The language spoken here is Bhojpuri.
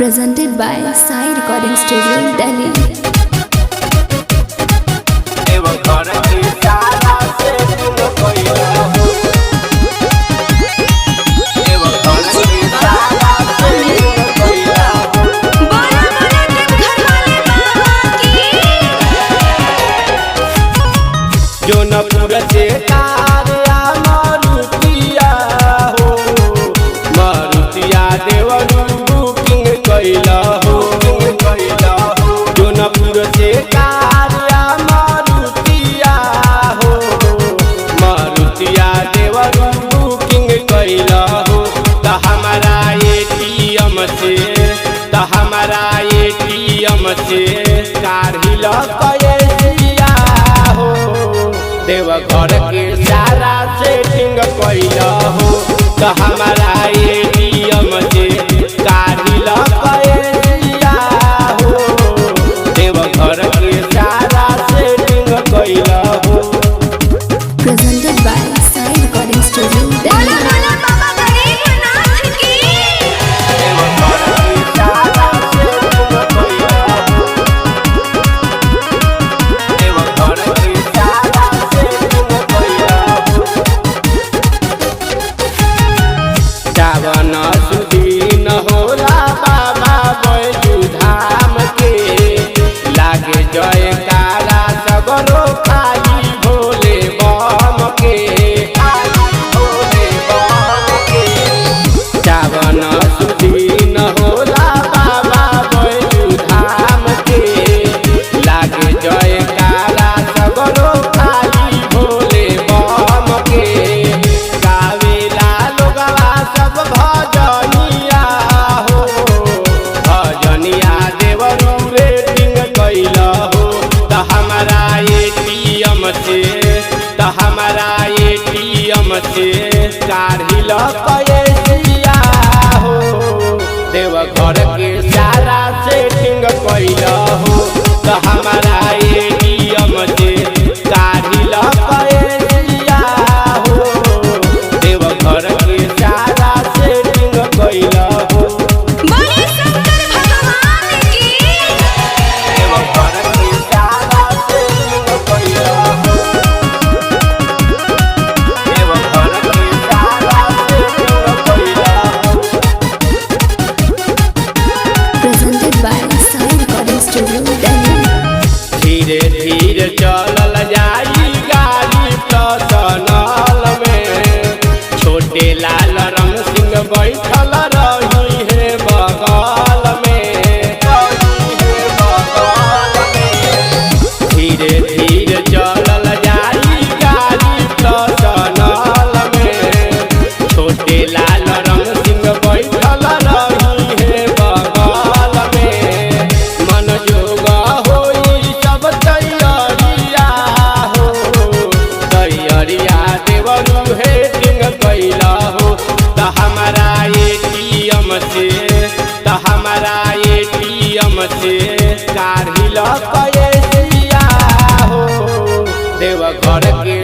Presented by Sai Recording Studio, Delhi. Jaunpur से तारिया मारुतिया हो, मारुतिया देवरू बुकिंग कैला हो। जोनपुर से तारिया मारुतिया हो, मारुतिया देवरू बुकिंग कैला हो। त हमारा एटीएम से काढ़िल कैसिया हो, देवघर के सारा सेटिंग कैला हो। त हमारा एटीएम से काढ़िल कैसिया हो, देवघर के सारा सेटिंग कैला हो। Presented by Sai Recording Studio, Delhi. सावन सुदीन होला बाबा बैजू धाम के, लागे जयकारा सगरो खाली भोले बम के। सावन सुदीन होला बाबा बैजू धाम के, लागे जयकारा सगरो खाली भोले बम के। गावेला लोगवा सब भजनिया हो, भजनिया देवरू रेटिंग कैला हो। त हमारा एटीएम से काढ़िल कैसिया हो, देवघर के सारा सेटिंग कैला हो। त हमारा एटीएम से काढ़िल कैसिया हो, देवघर के सारा सेटिंग कैला हो। देवघर के सारा सेटिंग कैला हो, देवघर के सारा सेटिंग कैला हो। Presented by Sai Recording Studio, Delhi. धीरे धीरे चलल जाई गाड़ी प्लसनल में, छोटे लाल रंग सिंह बैठल रही है बगल में। धीरे धीरे चलल जाई गाड़ी प्लसनल में, छोटे लाल रंग सिंह बैठल रही है बगल में। मन जोग होई सब तैयारिया हो, तैयारिया देवरू हेटिंग कैला हो। त हमारा एटीएम से काढ़िल कैसिया हो, देवघर के